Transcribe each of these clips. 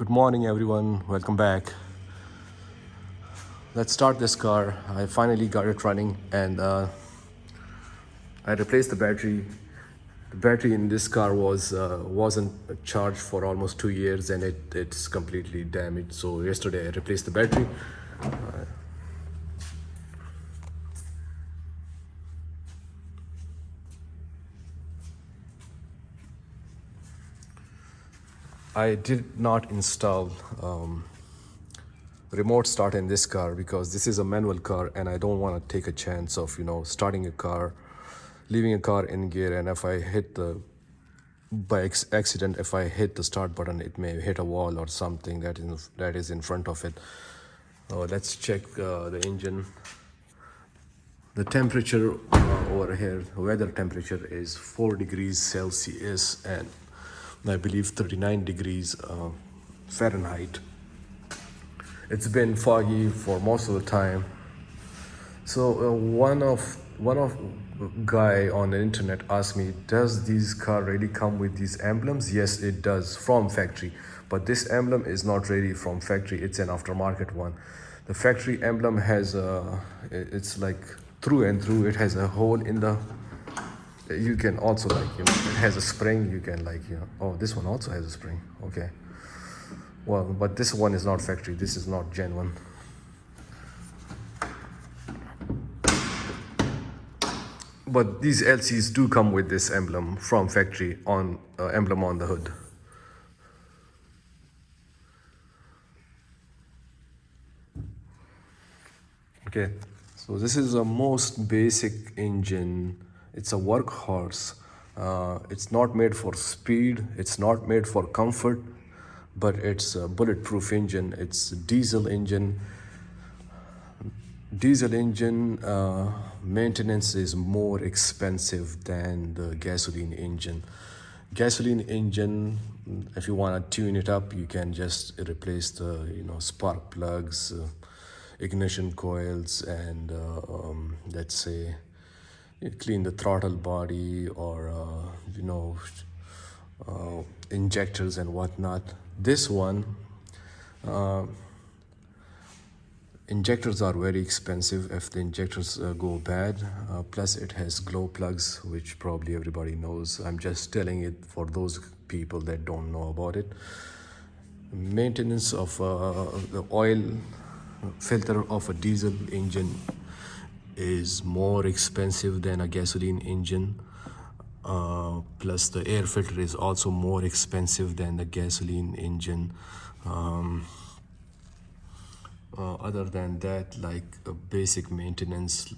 Good morning, everyone. Welcome back. Let's start this car. I finally got it running, and I replaced the battery. The battery in this car wasn't charged for almost 2 years, and it's completely damaged. So yesterday I replaced the battery. I did not install remote start in this car because this is a manual car and I don't want to take a chance of starting a car, leaving a car in gear, and if I hit the by accident, if I hit the start button, it may hit a wall or something that is in front of it. Let's check the engine. The temperature over here, weather temperature is 4 degrees Celsius and I believe 39 degrees Fahrenheit. It's been foggy for most of the time. So one of guy on the internet asked me, does these car really come with these emblems? Yes, it does, from factory, but this emblem is not really from factory. It's an aftermarket one. The factory emblem has it's like through and through. It has a hole in the. You can also it has a spring. You can oh, this one also has a spring. Okay. Well, but this one is not factory. This is not genuine. But these LCs do come with this emblem from factory on emblem on the hood. Okay, so this is a most basic engine. It's a workhorse. It's not made for speed. It's not made for comfort, but it's a bulletproof engine. It's a diesel engine. Diesel engine maintenance is more expensive than the gasoline engine. Gasoline engine, if you want to tune it up, you can just replace the spark plugs, ignition coils, and let's say clean the throttle body or injectors and whatnot. This one, injectors are very expensive if the injectors go bad. Plus it has glow plugs, which probably everybody knows. I'm just telling it for those people that don't know about it. Maintenance of the oil filter of a diesel engine is more expensive than a gasoline engine. Plus the air filter is also more expensive than the gasoline engine. Other than that, like basic maintenance,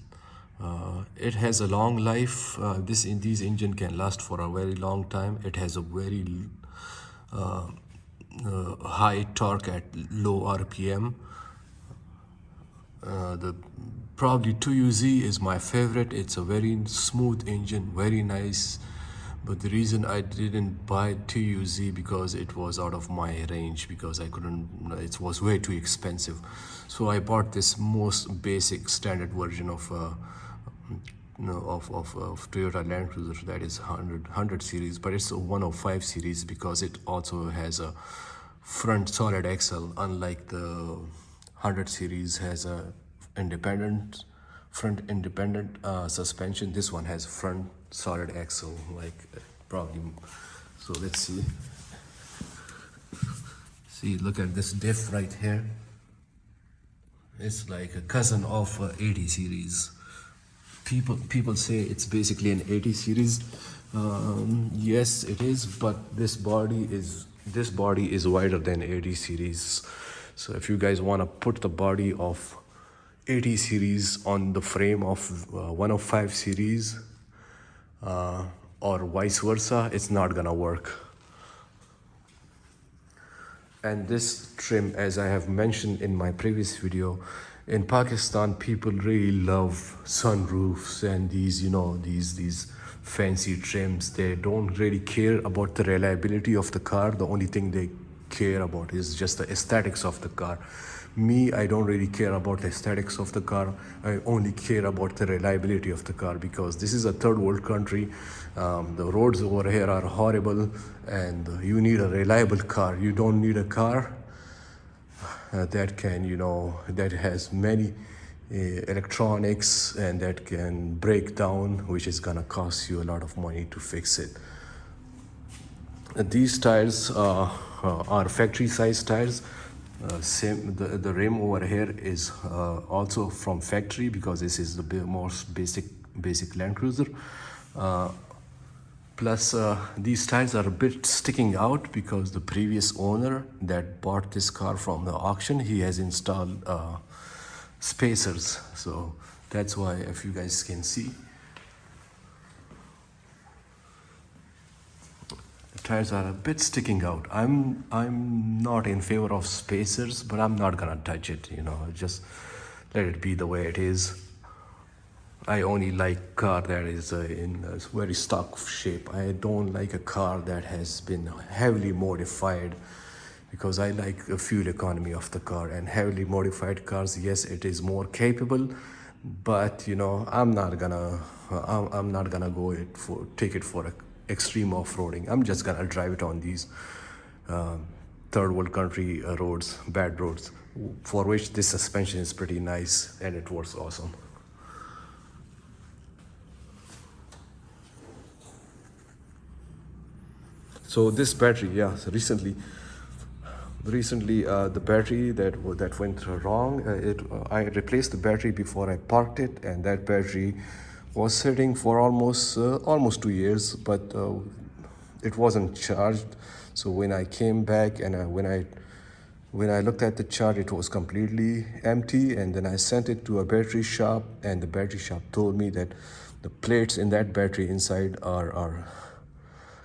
it has a long life. These engine can last for a very long time. It has a very high torque at low RPM. The probably 2UZ is my favorite. It's a very smooth engine, very nice. But the reason I didn't buy 2UZ because it was out of my range, because I couldn't, it was way too expensive. So I bought this most basic standard version of Toyota Land Cruiser, that is 100 series, but it's a 105 series because it also has a front solid axle, unlike the 100 series has a front independent suspension. This one has front solid axle, like probably. So let's see, look at this diff right here. It's like a cousin of 80 series. People say it's basically an 80 series. Yes, it is, but this body is wider than 80 series. So if you guys want to put the body of 80 series on the frame of 105 series or vice versa, it's not gonna work. And this trim, as I have mentioned in my previous video, in Pakistan people really love sunroofs and these fancy trims. They don't really care about the reliability of the car. The only thing they care about is just the aesthetics of the car. Me, I don't really care about the aesthetics of the car. I only care about the reliability of the car, because this is a third world country. The roads over here are horrible, and you need a reliable car. You don't need a car that can, that has many electronics and that can break down, which is gonna cost you a lot of money to fix it. These tires are factory size tires. Same, the rim over here is also from factory, because this is the most basic Land Cruiser. Plus, these tires are a bit sticking out because the previous owner that bought this car from the auction, he has installed spacers. So that's why, if you guys can see, the tires are a bit sticking out. I'm not in favor of spacers, but I'm not gonna touch it. Just let it be the way it is. I only like car that is in a very stock shape. I don't like a car that has been heavily modified, because I like the fuel economy of the car. And heavily modified cars, yes, it is more capable, but I'm not gonna take it for a extreme off-roading. I'm just gonna drive it on these third world country roads, bad roads, for which this suspension is pretty nice and it works awesome. So this battery, yeah. So recently, the battery that went wrong. I replaced the battery before I parked it, and that battery was sitting for almost 2 years, but it wasn't charged. So when I came back and when I looked at the chart, it was completely empty, and then I sent it to a battery shop, and the battery shop told me that the plates in that battery inside are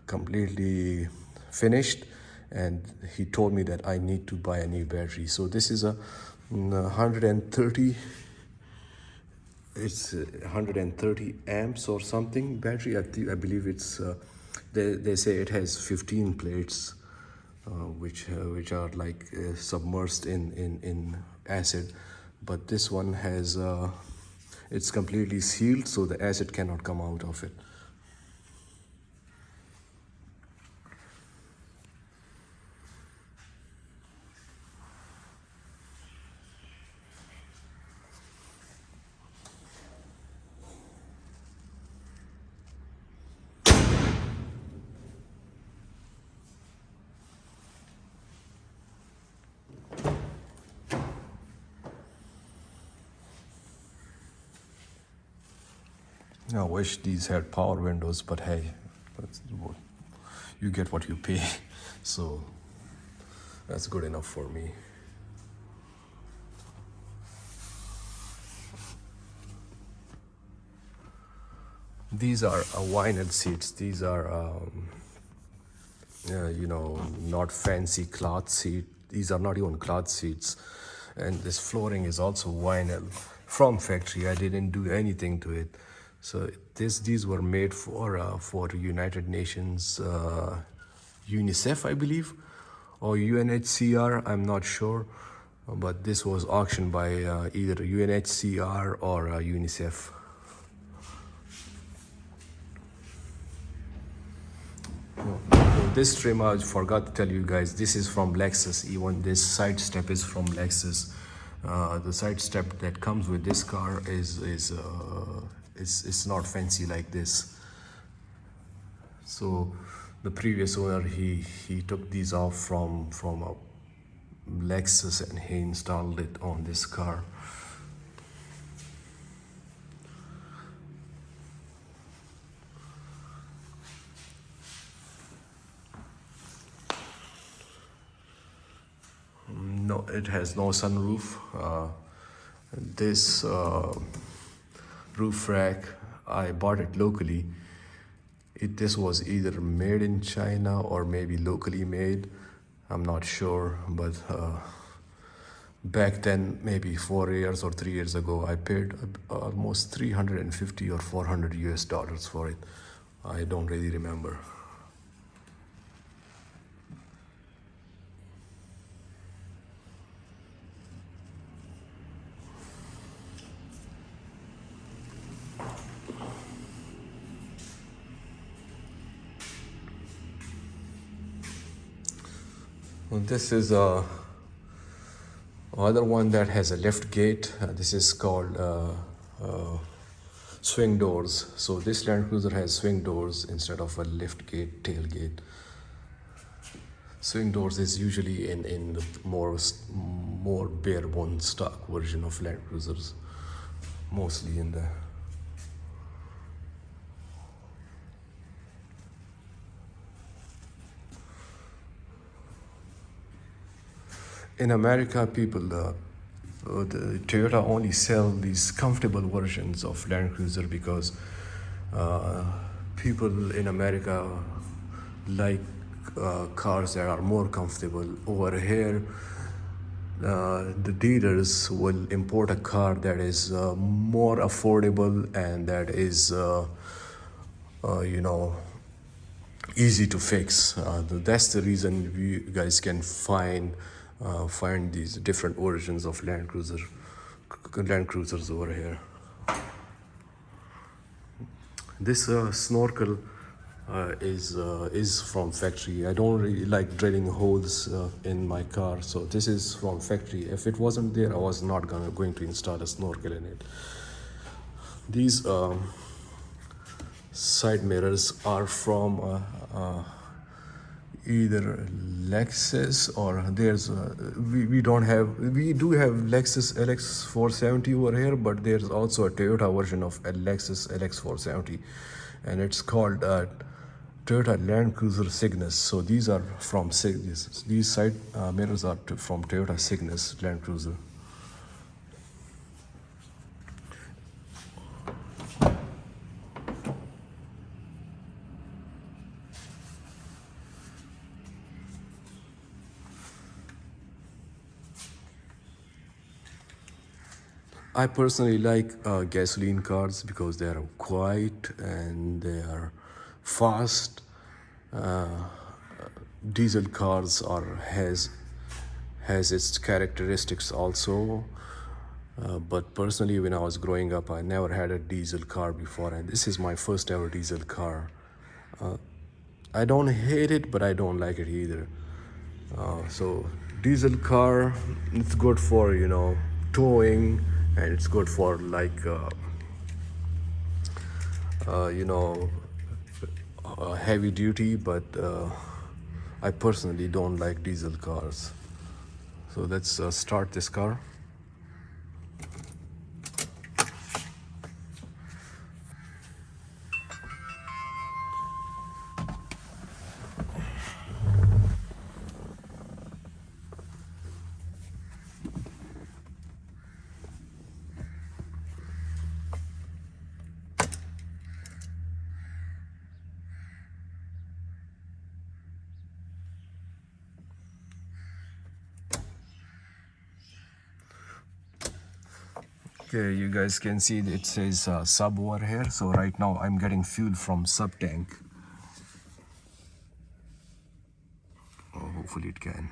completely finished, and he told me that I need to buy a new battery. So this is a 130, it's 130 amps or something battery. I believe it's they say it has 15 plates, which are like submersed in acid, but this one has it's completely sealed, so the acid cannot come out of it. I wish these had power windows, but hey, you get what you pay. So that's good enough for me. These are vinyl seats. These are, not fancy cloth seat. These are not even cloth seats. And this flooring is also vinyl from factory. I didn't do anything to it. So these were made for United Nations, UNICEF, I believe, or UNHCR. I'm not sure, but this was auctioned by either UNHCR or UNICEF. This trim, I forgot to tell you guys, this is from Lexus. Even this side step is from Lexus. The side step that comes with this car is it's not fancy like this. So the previous owner, he took these off from a Lexus, and he installed it on this car. No, it has no sunroof. This roof rack, I bought it locally. This was either made in China or maybe locally made. I'm not sure, but back then, maybe 4 years or 3 years ago, I paid almost 350 or 400 US dollars for it. I don't really remember. Well, this is a other one that has a lift gate. This is called swing doors. So this Land Cruiser has swing doors instead of a lift gate, tailgate. Swing doors is usually in the more bare bone stock version of Land Cruisers, mostly in the. In America, the Toyota only sell these comfortable versions of Land Cruiser because people in America like cars that are more comfortable. Over here, the dealers will import a car that is more affordable and that is, you know, easy to fix. That's the reason you guys can find these different versions of Land Cruisers over here. This snorkel is from factory. I don't really like drilling holes in my car, so this is from factory. If it wasn't there, I was not going to install a snorkel in it. These side mirrors are from either Lexus or there's we do have Lexus LX470 over here, but there's also a Toyota version of a Lexus LX470, and it's called Toyota Land Cruiser Cygnus. So these are from Cygnus. These side mirrors are from Toyota Cygnus Land Cruiser. I personally like gasoline cars because they are quiet and they are fast. Diesel cars has its characteristics also. But personally, when I was growing up, I never had a diesel car before, and this is my first ever diesel car. I don't hate it, but I don't like it either. So diesel car, it's good for, you know, towing, and it's good for like you know, heavy duty, but I personally don't like diesel cars. So let's start this car. Okay, you guys can see it says sub over here. So right now I'm getting fuel from sub tank. Oh, hopefully it can.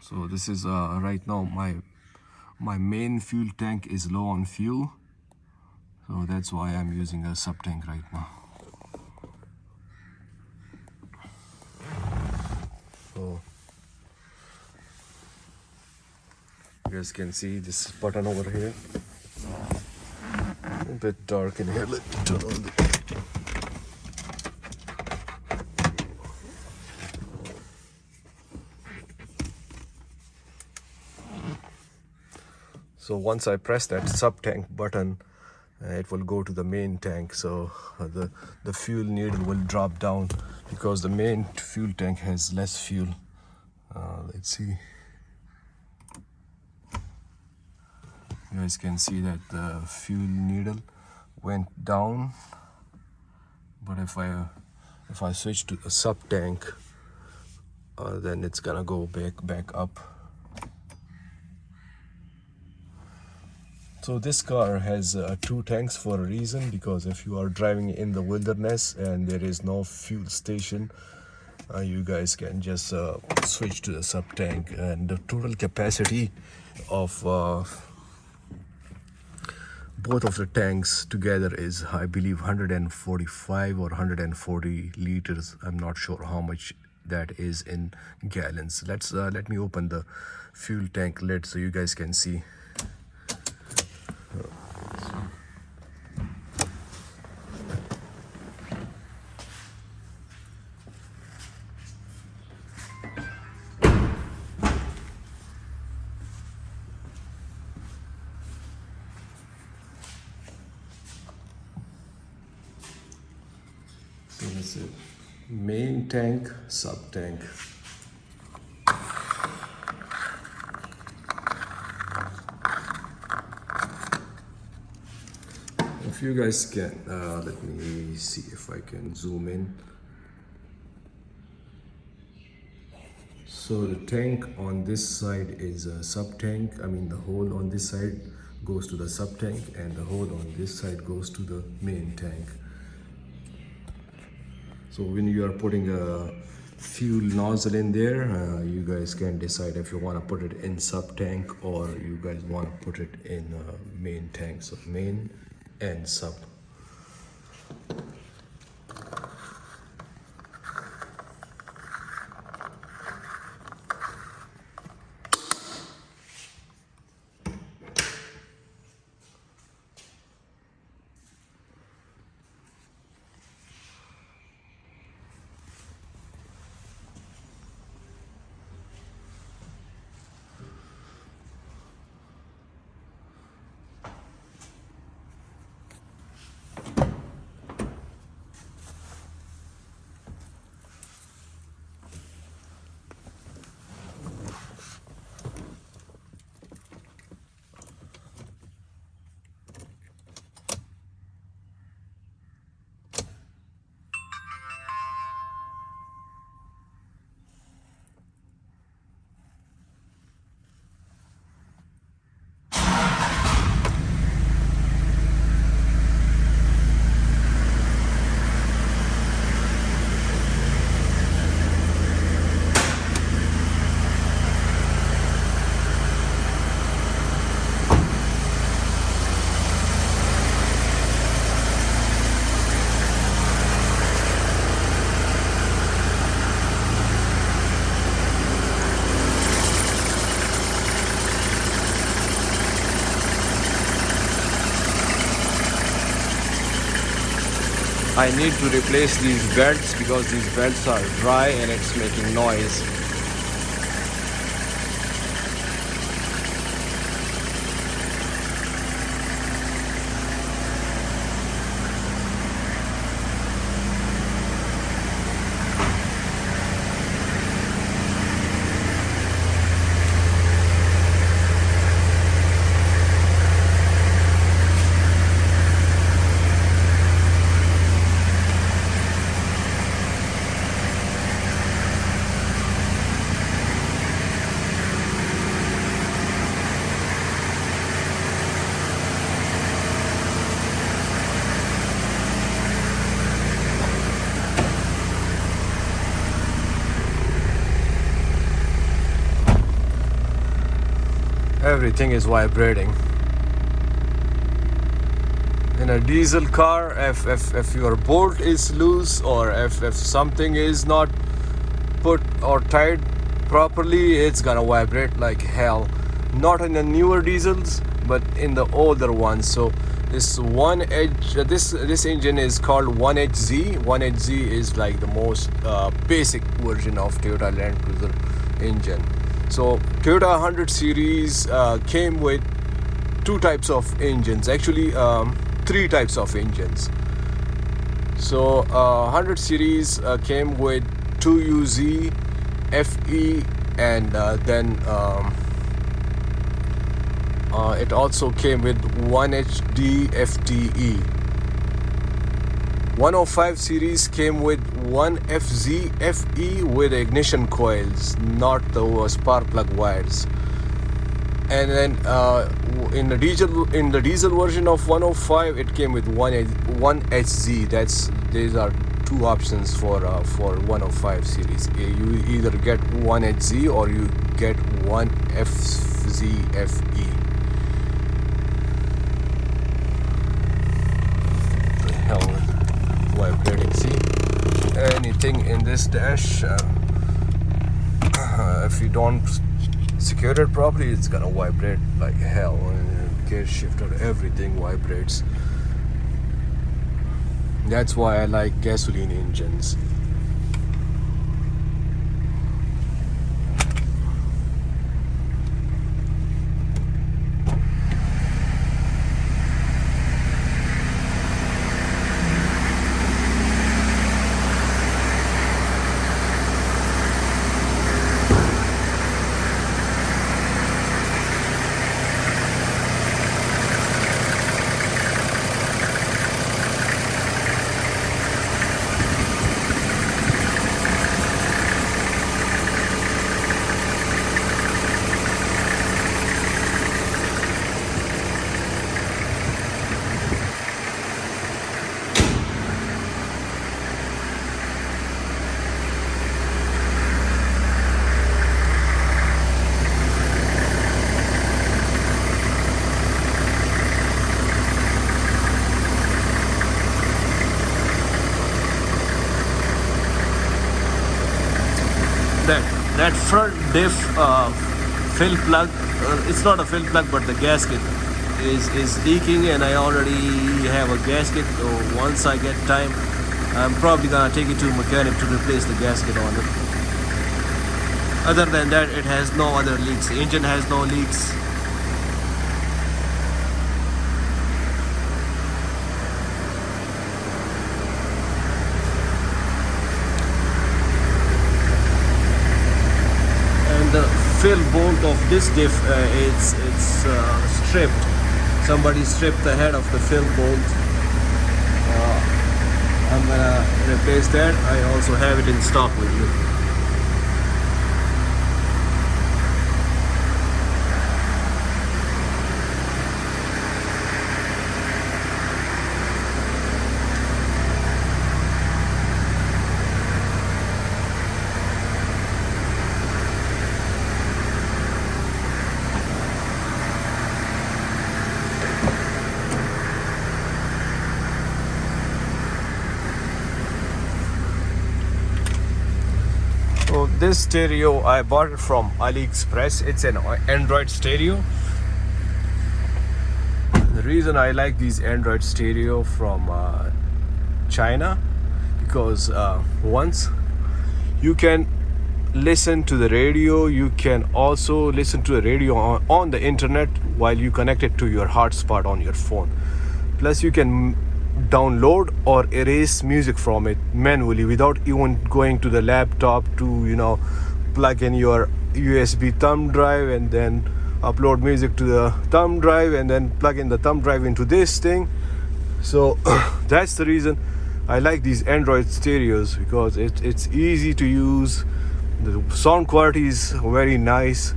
So this is right now my main fuel tank is low on fuel. So that's why I'm using a sub tank right now. So you guys can see this button over here. A bit dark in here. Let me turn on the. So once I press that sub tank button, it will go to the main tank. So the fuel needle will drop down because the main fuel tank has less fuel. Let's see. You guys can see that the fuel needle went down, but if I switch to the sub tank, then it's gonna go back up. So this car has 2 tanks for a reason, because if you are driving in the wilderness and there is no fuel station, you guys can just switch to the sub tank, and the total capacity of both of the tanks together is, I believe, 145 or 140 liters. I'm not sure how much that is in gallons. Let me open the fuel tank lid so you guys can see. So that's it. Main tank, sub tank. If you guys can, let me see if I can zoom in. So the tank on this side is a sub tank. I mean, the hole on this side goes to the sub tank, and the hole on this side goes to the main tank. So when you are putting a fuel nozzle in there, you guys can decide if you want to put it in sub tank or you guys want to put it in main tank. So main and sub. I need to replace these belts because these belts are dry and it's making noise. Everything is vibrating. In a diesel car, if your bolt is loose or if something is not put or tied properly, it's gonna vibrate like hell. Not in the newer diesels, but in the older ones. So this this engine is called 1HZ. 1HZ is like the most basic version of Toyota Land Cruiser engine. So Toyota 100 series came with two types of engines, actually three types of engines. So 100 series came with 2UZ, FE, and then it also came with 1HD FTE. 105 series came with 1FZ FE with ignition coils, not the spark plug wires. And then in the diesel version of 105, it came with 1HZ. These are two options for 105 series. You either get 1HZ or you get 1FZ FE. everything in this dash. If you don't secure it properly, it's gonna vibrate like hell. And gear shifter, everything vibrates. That's why I like gasoline engines. That front diff fill plug, it's not a fill plug but the gasket is leaking, and I already have a gasket, so once I get time I'm probably gonna take it to a mechanic to replace the gasket on it. Other than that, it has no other leaks. The engine has no leaks. The fill bolt of this diff, it's stripped. Somebody stripped the head of the fill bolt. I'm gonna replace that. I also have it in stock with me. So this stereo, I bought it from AliExpress. It's an Android stereo. The reason I like these Android stereo from China, because once you can listen to the radio, you can also listen to the radio on the internet while you connect it to your hotspot on your phone. Plus you can download or erase music from it manually without even going to the laptop to, you know, plug in your USB thumb drive and then upload music to the thumb drive and then plug in the thumb drive into this thing. So that's the reason I like these Android stereos, because it's easy to use. The sound quality is very nice.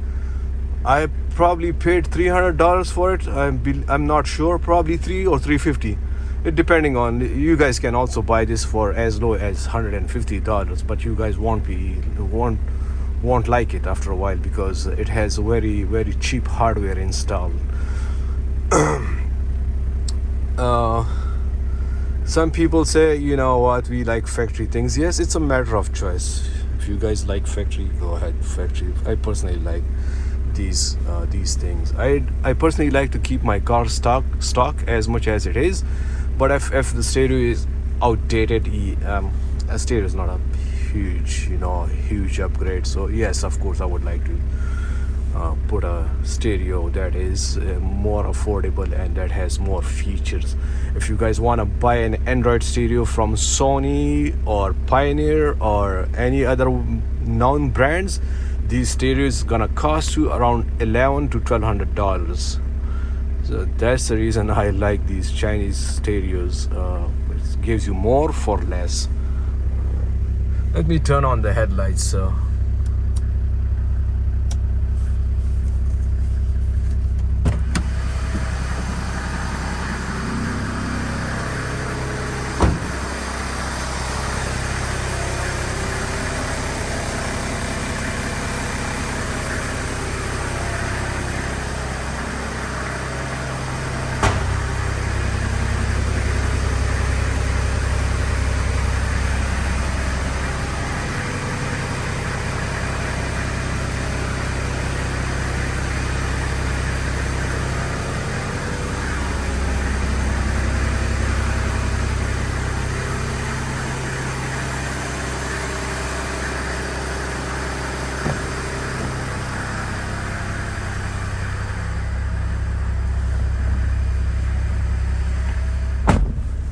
I probably paid $300 for it. I'm not sure, probably $300 or $350. It depending on, you guys can also buy this for as low as $150, but you guys won't like it after a while because it has very, very cheap hardware installed. Some people say, you know what, we like factory things. Yes, it's a matter of choice. If you guys like factory, go ahead, factory. I personally like these things. I personally like to keep my car stock as much as it is. But if the stereo is outdated, a stereo is not a huge upgrade. So yes, of course, I would like to put a stereo that is more affordable and that has more features. If you guys want to buy an Android stereo from Sony or Pioneer or any other known brands, these stereos gonna cost you around $1,100 to $1,200. So that's the reason I like these Chinese stereos. It gives you more for less. Let me turn on the headlights.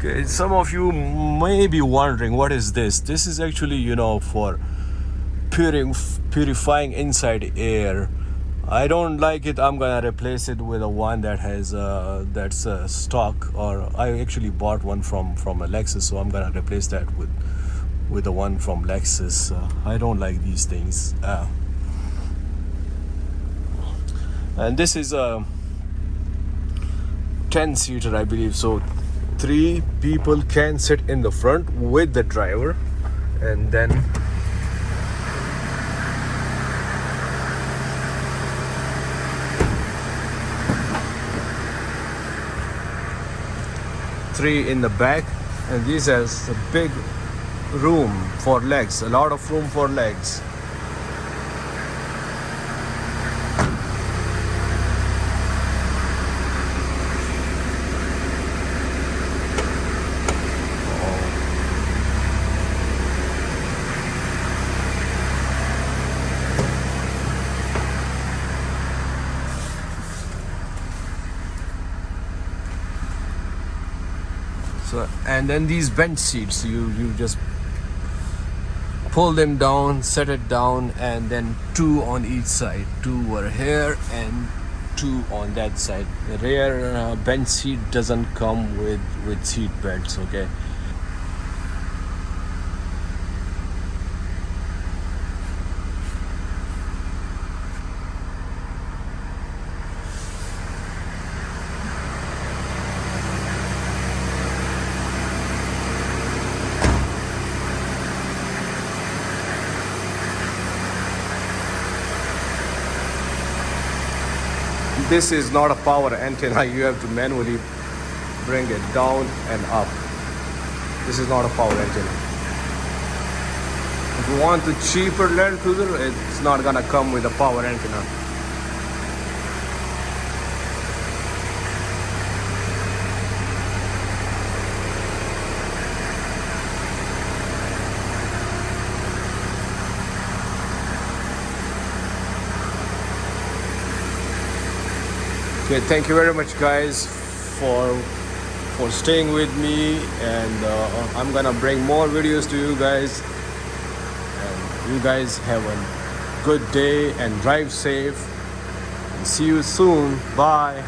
Okay, some of you may be wondering what is this. This is actually, you know, for purifying inside air. I don't like it. I'm gonna replace it with a one that has that's stock, or I actually bought one from a Lexus, so I'm gonna replace that with the one from Lexus. I don't like these things. And this is a 10-seater, I believe. So 3 people can sit in the front with the driver, and then three in the back. And this has a big room for legs, a lot of room for legs. So, and then these bench seats, you just pull them down, set it down, and then 2 on each side. 2 were here and 2 on that side. The rear bench seat doesn't come with seat belts. Okay. This is not a power antenna. You have to manually bring it down and up. This is not a power antenna. If you want the cheaper Land Cruiser, it's not gonna come with a power antenna. Okay, thank you very much, guys, for staying with me, and I'm gonna bring more videos to you guys. And you guys have a good day and drive safe. See you soon. Bye.